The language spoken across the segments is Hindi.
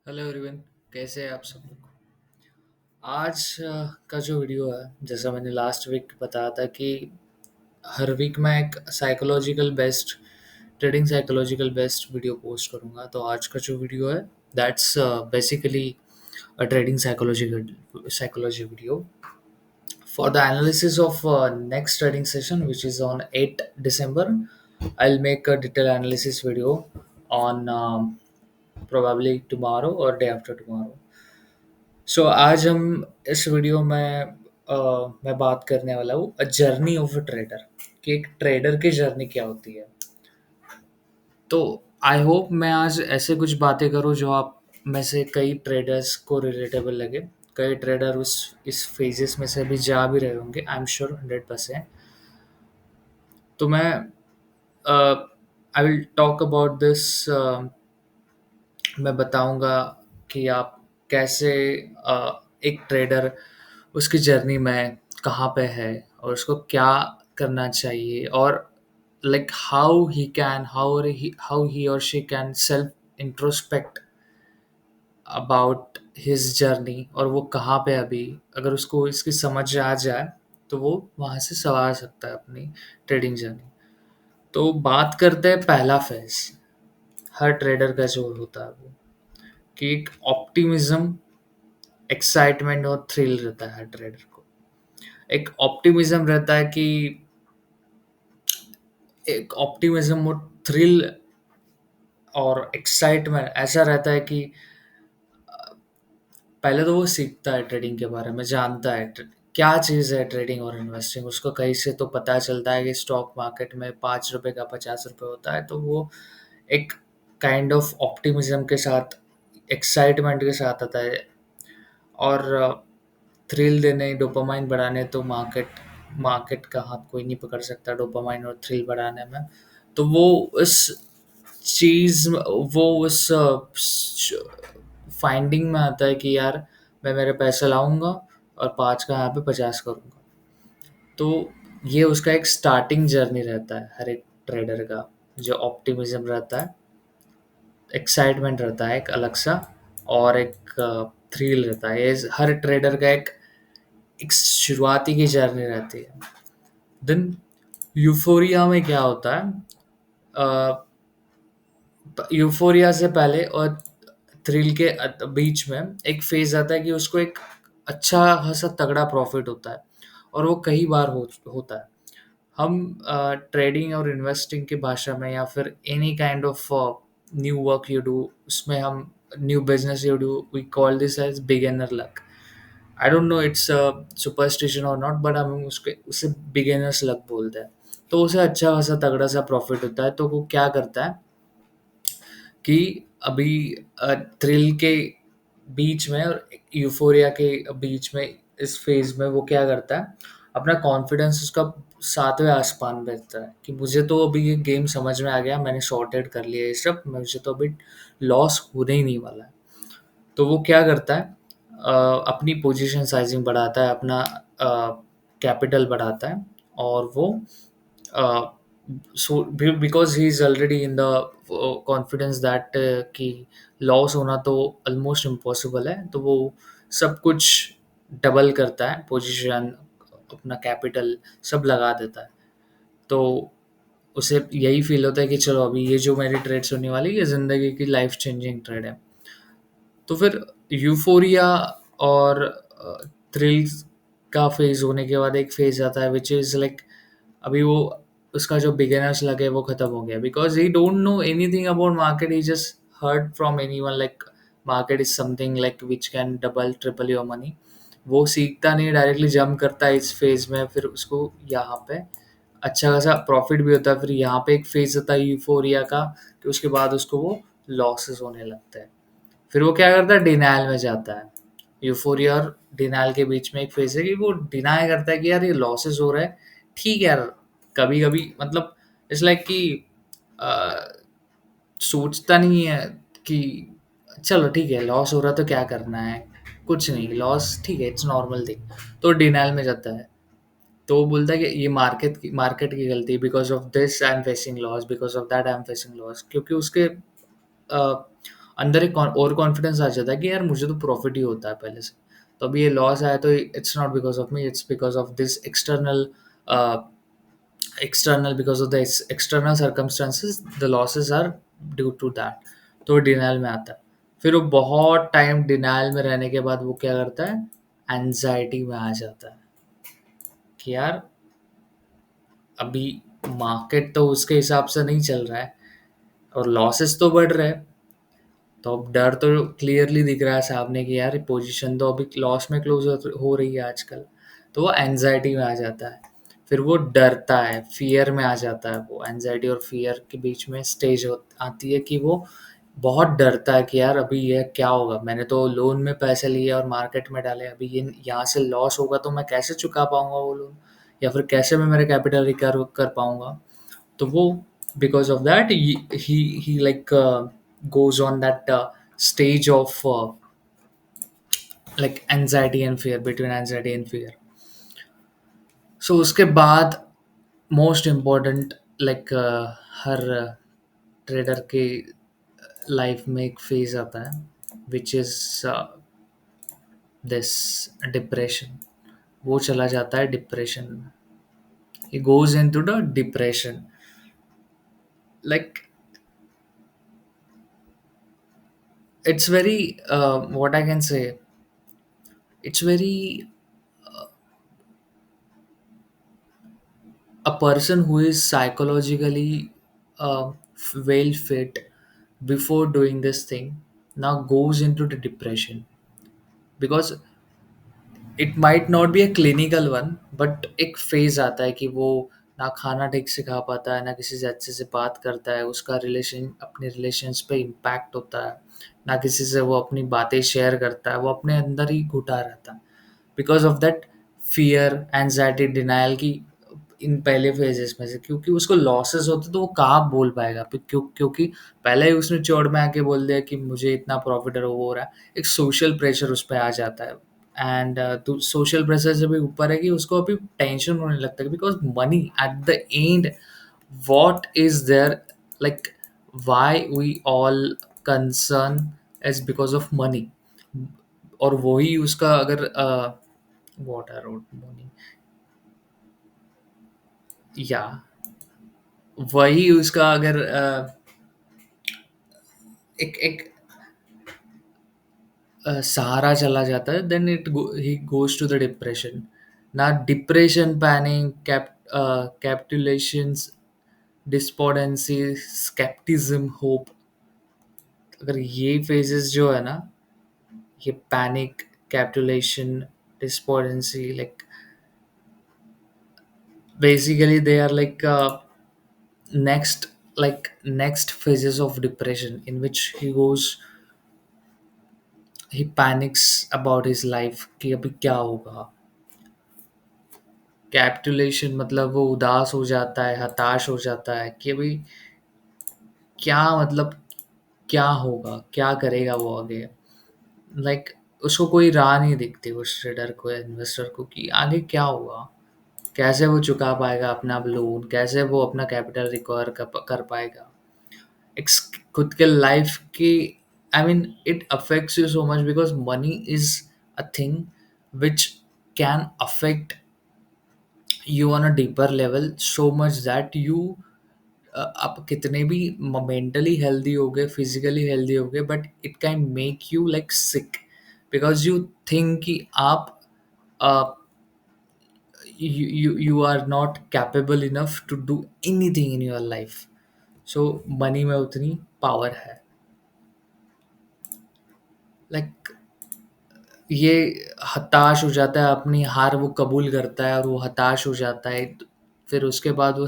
Hello everyone. कैसे हैं आप सब लोग। आज का जो वीडियो है, जैसा मैंने लास्ट वीक बताया था कि हर वीक मैं एक psychological based trading psychological based video post करूंगा। तो आज का जो वीडियो है that's basically a trading psychology video for the analysis of next trading session, which is on 8 December. I'll make a detailed analysis video on probably tomorrow or day after tomorrow. सो आज हम इस वीडियो में मैं बात करने वाला हूँ a journey of a trader, कि एक ट्रेडर की जर्नी क्या होती है। तो आई होप मैं आज ऐसे कुछ बातें करूँ जो आप में से कई ट्रेडर्स को रिलेटेबल लगे। कई ट्रेडर उस इस फेजेस में से भी जा भी रहे होंगे, आई एम श्योर 100%। तो मैं I will talk about this. मैं बताऊंगा कि आप कैसे एक ट्रेडर उसकी जर्नी में कहाँ पे है और उसको क्या करना चाहिए, और लाइक हाउ ही और she can self introspect about his journey, और वो कहाँ पे अभी, अगर उसको इसकी समझ आ जाए तो वो वहाँ से संवार सकता है अपनी ट्रेडिंग जर्नी। तो बात करते हैं पहला फेज। हर ट्रेडर का जो होता है वो कि एक ऑप्टिमिज्म, एक्साइटमेंट और थ्रिल रहता है हर ट्रेडर को। एक ऑप्टिमिज्म रहता है कि एक ऑप्टिमिज्म और थ्रिल और एक्साइटमेंट ऐसा रहता है कि पहले तो वो सीखता है ट्रेडिंग के बारे में, जानता है क्या चीज़ है ट्रेडिंग और इन्वेस्टिंग। उसको कहीं से तो पता चलता है कि स्टॉक मार्केट में 5 रुपए का 50 रुपए होता है। तो वो एक काइंड ऑफ ऑप्टिमिज्म के साथ, एक्साइटमेंट के साथ आता है, और थ्रिल देने, डोपामाइन बढ़ाने। तो मार्केट मार्केट का हाथ कोई नहीं पकड़ सकता डोपामाइन और थ्रिल बढ़ाने में। तो वो उस चीज़, वो उस फाइंडिंग में आता है कि यार मैं मेरे पैसे लाऊंगा और 5 का यहाँ पे 50 करूँगा। तो ये उसका एक स्टार्टिंग जर्नी रहता है हर एक ट्रेडर का। जो ऑप्टिमिज्म रहता है, एक्साइटमेंट रहता है एक अलग सा, और एक थ्रिल रहता है। ये हर ट्रेडर का एक शुरुआती की जर्नी रहती है। देन यूफोरिया में क्या होता है, यूफोरिया से पहले और थ्रिल के बीच में एक फेज आता है कि उसको एक अच्छा खासा तगड़ा प्रॉफिट होता है, और वो कई बार होता है। हम ट्रेडिंग और इन्वेस्टिंग की भाषा में, या फिर any kind of new work you do, उसमें हम new business you do, we call this as beginner luck. I don't know it's superstition or not, but हम उसके उसे बिगिनर्स लक बोलते हैं। तो उसे अच्छा खासा तगड़ा सा प्रॉफिट होता है। तो वो क्या करता है कि अभी थ्रिल के बीच में और यूफोरिया के बीच में, इस फेज में वो क्या करता है, अपना कॉन्फिडेंस उसका 7वें आसमान पे रहता है कि मुझे तो अभी ये गेम समझ में आ गया, मैंने सॉर्टेड कर लिया ये सब, मुझे तो अभी लॉस होने ही नहीं वाला है। तो वो क्या करता है, अपनी पोजीशन साइजिंग बढ़ाता है, अपना कैपिटल बढ़ाता है, और वो so because he is already in the confidence that कि लॉस होना तो ऑलमोस्ट इम्पॉसिबल है। तो वो सब कुछ डबल करता है, पोजीशन, अपना कैपिटल सब लगा देता है। तो उसे यही फील होता है कि चलो अभी ये जो मेरी ट्रेड्स होने वाली, ये ज़िंदगी की लाइफ चेंजिंग ट्रेड है। तो फिर यूफोरिया और थ्रिल्स का फेज होने के बाद एक फेज आता है विच इज़ लाइक, अभी वो उसका जो बिगिनर्स लगे वो खत्म हो गया, because he don't know anything about market. He just heard from anyone like market is something like which can double triple your money. वो सीखता नहीं, डायरेक्टली जंप करता है इस फेज में, फिर उसको यहाँ पे अच्छा खासा प्रॉफिट भी होता है। फिर यहाँ पे एक फेज होता है यूफोरिया का, कि उसके बाद उसको वो लॉसेस होने लगते हैं। फिर वो क्या करता है, डिनायल में जाता है। यूफोरिया और डिनायल के बीच में एक फेज है कि वो डिनाई करता है कि यार ये लॉसेस हो रहा है, ठीक है यार। कभी कभी मतलब इट्स लाइक कि अ, सोचता नहीं है कि चलो ठीक है, लॉस हो रहा तो क्या करना है, कुछ नहीं, लॉस ठीक है, इट्स नॉर्मल थिंग। तो डिनायल में जाता है। तो वो बोलता है कि ये मार्केट की गलती, because of this I am facing loss, because of that I am facing loss, क्योंकि उसके अंदर एक और कॉन्फिडेंस आ जाता है कि यार मुझे तो प्रॉफिट ही होता है पहले से। तो अभी ये लॉस आया तो it's not because of me, it's because of this external, because of the external circumstances the losses are due to that. तो डिनाइल में आता है। फिर वो बहुत टाइम डिनाइल में रहने के बाद वो क्या करता है, एंजाइटी में आ जाता है कि यार अभी मार्केट तो उसके हिसाब से नहीं चल रहा है और लॉसेस तो बढ़ रहे हैं। तो अब डर तो क्लियरली दिख रहा है सामने कि यार पोजीशन तो अभी लॉस में क्लोज हो रही है आजकल। तो वो एंजाइटी में आ जाता है। फिर वो डरता है, फियर में आ जाता है। वो एंजाइटी और फियर के बीच में स्टेज आती है कि वो बहुत डरता है कि यार अभी ये क्या होगा, मैंने तो लोन में पैसे लिए और मार्केट में डाले, अभी ये यहाँ से लॉस होगा तो मैं कैसे चुका पाऊंगा वो लोन, या फिर कैसे मैं मेरे कैपिटल रिकवर कर पाऊंगा। तो वो because of that he like goes on that stage of like anxiety and fear, between anxiety and fear. So उसके बाद मोस्ट इम्पोर्टेंट लाइक हर ट्रेडर के लाइफ में एक फेज आता है विच इज दिस डिप्रेशन। वो चला जाता है डिप्रेशन में। he goes into the depression, like it's very what I can say, it's very a person who is psychologically well fit before doing this thing now goes into the depression, because it might not be a clinical one, but एक फेज आता है कि वो ना खाना ठीक से खा पाता है, ना किसी से अच्छे से बात करता है, उसका रिलेशन अपने रिलेशंस पे इम्पैक्ट होता है, ना किसी से वो अपनी बातें शेयर करता है, वो अपने अंदर ही घुटा रहता है because of that fear, anxiety, denial की इन पहले फेजेस में से। क्योंकि उसको लॉसेस होते तो वो कहाँ बोल पाएगा, क्योंकि पहले ही उसने चौड़ में आके बोल दिया कि मुझे इतना प्रॉफिट है, वो हो रहा है, एक सोशल प्रेशर उस पर आ जाता है। एंड तो सोशल प्रेशर से भी ऊपर है कि उसको अभी टेंशन होने लगता है because money at the end what is there, like why we all concern is because of money। और वही उसका अगर what I wrote money, या वही उसका अगर एक एक सहारा चला जाता है, then he goes to the depression. ना depression, panic, capitulations, despondency, scepticism, hope, अगर ये फेजेस जो है ना, ये panic, capitulation, despondency, like basically they are next phases of depression in which he panics about his life कि अभी क्या होगा। कैप्टुलेशन मतलब वो उदास हो जाता है, हताश हो जाता है कि अभी क्या, मतलब क्या होगा, क्या करेगा वो आगे। उसको कोई राह नहीं दिखती उस ट्रेडर को या इन्वेस्टर को कि आगे क्या होगा, कैसे वो चुका पाएगा अपना लोन, कैसे वो अपना कैपिटल रिकवर कर पाएगा। एक खुद के लाइफ की, I mean it affects you so much because money is a thing which can affect you on a deeper level so much that you आप कितने भी मेंटली हेल्दी हो गए, फिजिकली हेल्दी हो गए, but it can make you like sick because you think कि आप you are not capable enough to do anything in your life। so money में उतनी पावर है। लाइक ये हताश हो जाता है, अपनी हार वो कबूल करता है और वो हताश हो जाता है। फिर उसके बाद वो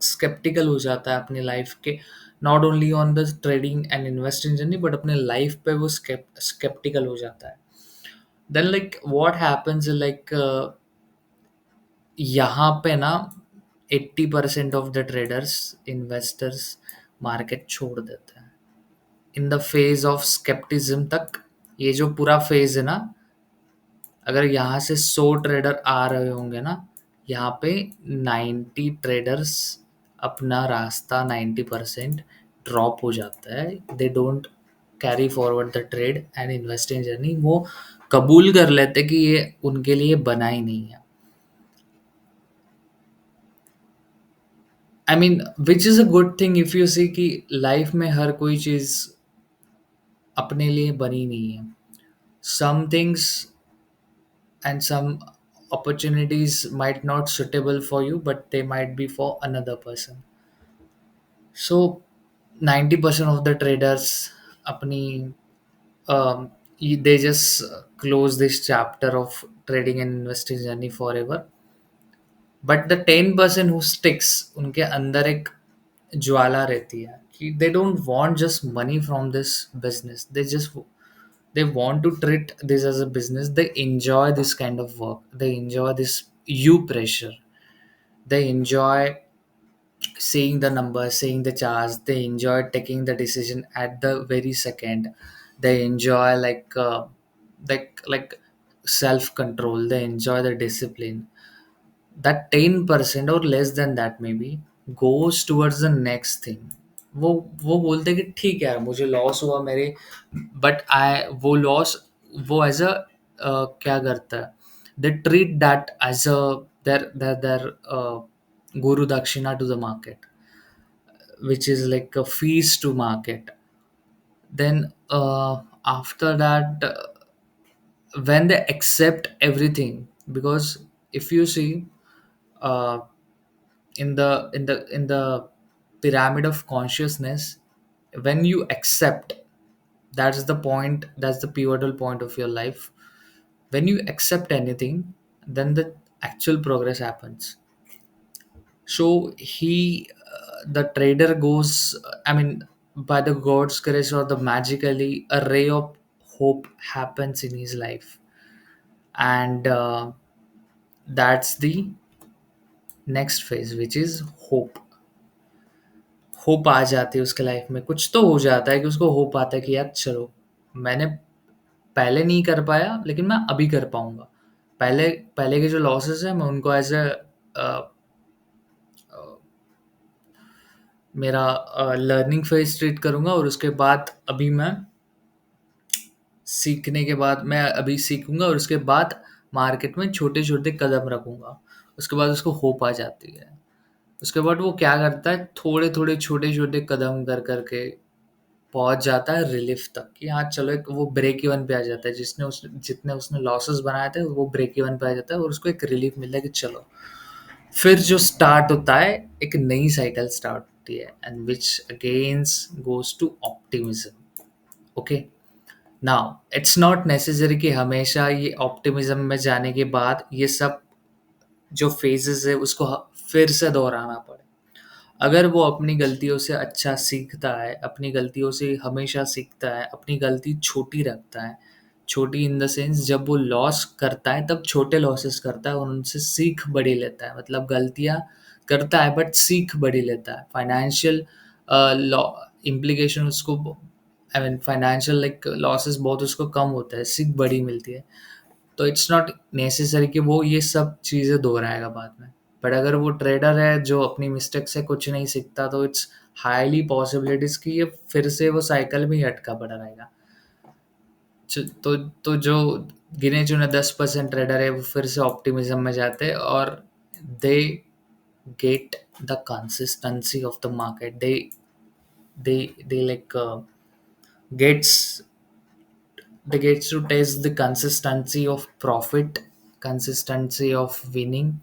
स्केप्टिकल हो जाता है अपनी लाइफ के, not only on the trading and investing journey but अपने लाइफ पे वो स्केप्टिकल हो जाता है। Then like what happens like यहाँ पे ना 80% of the traders, investors market छोड़ देते हैं in the phase of scepticism तक। ये जो पूरा फेज है ना, अगर यहाँ से 100 ट्रेडर आ रहे होंगे ना, यहाँ पे 90 ट्रेडर्स अपना रास्ता 90% ड्रॉप हो जाता है, they don't carry forward the trade and investing journey, वो कबूल कर लेते कि ये उनके लिए बना ही नहीं है। I mean which is a good thing if you see कि लाइफ में हर कोई चीज़ अपने लिए बनी नहीं है। Some things and some opportunities might not suitable for you, but they might be for another person. So 90% of the traders apni they just close this chapter of trading and investing journey forever. But the 10% who sticks, उनके अंदर एक ज्वाला रहती है कि they don't want just money from this business, they want to treat this as a business. They enjoy this kind of work, they enjoy this you pressure, they enjoy seeing the numbers, seeing the charts, they enjoy taking the decision at the very second, they enjoy like self control, they enjoy the discipline. That 10% or less than that maybe goes towards the next thing. वो बोलते हैं कि ठीक है यार, मुझे लॉस हुआ मेरे, बट आई वो लॉस वो एज अ क्या करता है, they treat that as a their guru dakshina to the market, which is like a fees to market. Then after that, when they accept everything, because if you see, uh, in the pyramid of consciousness, when you accept, that's the point, that's the pivotal point of your life. When you accept anything, then the actual progress happens. So the trader goes, I mean, by the god's grace or the magically a ray of hope happens in his life, and that's the next phase, which is hope. Hope आ जाती है उसके लाइफ में, कुछ तो हो जाता है कि उसको होप आता है कि यार चलो, मैंने पहले नहीं कर पाया लेकिन मैं अभी कर पाऊंगा। पहले पहले के जो लॉसेस है मैं उनको एज ए मेरा लर्निंग फेज ट्रीट करूंगा, और उसके बाद अभी मैं सीखने के बाद मैं अभी सीखूंगा, और उसके बाद मार्केट में छोटे छोटे कदम रखूंगा। उसके बाद उसको होप आ जाती है। उसके बाद वो क्या करता है, थोड़े थोड़े छोटे छोटे कदम कर करके पहुंच जाता है रिलीफ तक, कि हाँ चलो, एक वो ब्रेक इवन पे आ जाता है, जितने उसने लॉसेस बनाए थे वो ब्रेक इवन पे आ जाता है, और उसको एक रिलीफ मिलता है कि चलो, फिर जो स्टार्ट होता है, एक नई साइकिल स्टार्ट होती है, and which again goes to optimism. Okay, now it's not necessary कि हमेशा ये ऑप्टिमिज्म में जाने के बाद ये सब जो फेजेस है उसको फिर से दोहराना पड़े। अगर वो अपनी गलतियों से अच्छा सीखता है, अपनी गलतियों से हमेशा सीखता है, अपनी गलती छोटी रखता है, छोटी इन द सेंस जब वो लॉस करता है तब छोटे लॉसेस करता है और उनसे सीख बड़ी लेता है, मतलब गलतियाँ करता है बट सीख बड़ी लेता है। फाइनेंशियल लॉ इम्प्लीकेशन उसको, I mean financial like losses बहुत उसको कम होता है, सीख बड़ी मिलती है। तो इट्स नॉट नेसेसरी कि वो ये सब चीज़ें दोहराएगा बाद में। बट अगर वो ट्रेडर है जो अपनी मिस्टेक से कुछ नहीं सीखता, तो इट्स हाईली पॉसिबिलिटीज कि ये फिर से वो साइकिल में ही अटका पड़ा रहेगा। तो जो गिने चुने 10% ट्रेडर है वो फिर से ऑप्टिमिज्म में जाते हैं, और they get the consistency of the market, they like gets they gets to test the consistency of profit, consistency of winning,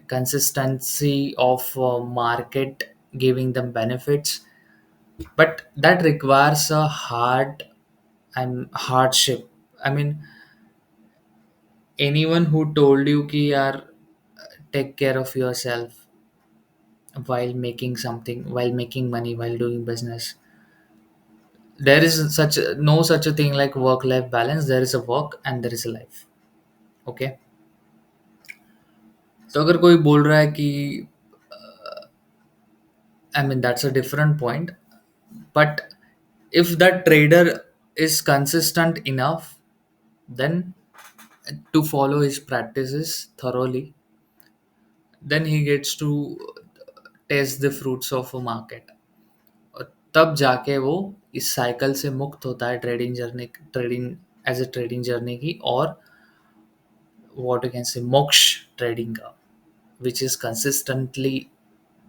consistency of market giving them benefits. But that requires a hard and hardship. I mean, anyone who told you ki yaar, take care of yourself while making something, while making money, while doing business, there is no such a thing like work life balance. There is a work and there is a life. Okay, तो अगर कोई बोल रहा है कि, I mean, that's a different point. But if that trader is consistent enough, then to follow his practices thoroughly, then he gets to taste the fruits of a market. तब जाके वो इस साइकिल से मुक्त होता है, trading as a trading journey की, और what you can say मोक्ष ट्रेडिंग का, which is consistently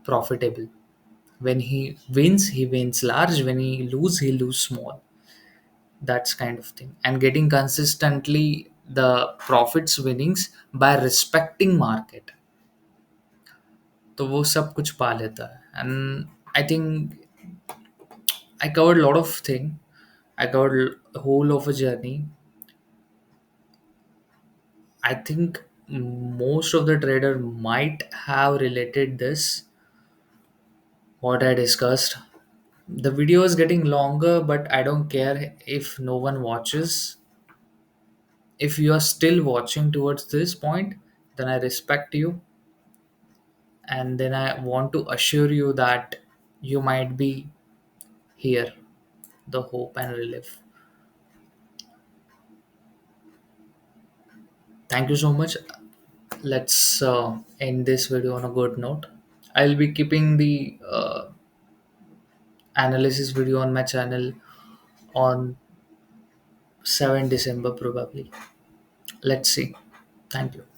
profitable. When he wins large. When he lose small. That's kind of thing. And getting consistently the profits winnings by respecting market. तो वो सब कुछ पा लेता है. And I think I covered a lot of thing. I covered whole of a journey. I think most of the trader might have related this what I discussed. The video is getting longer, but I don't care if no one watches. If you are still watching towards this point, then I respect you, and then I want to assure you that you might be here, the hope and relief. Thank you so much. Let's end this video on a good note. I'll be keeping the analysis video on my channel on 7 December probably. Let's see. Thank you.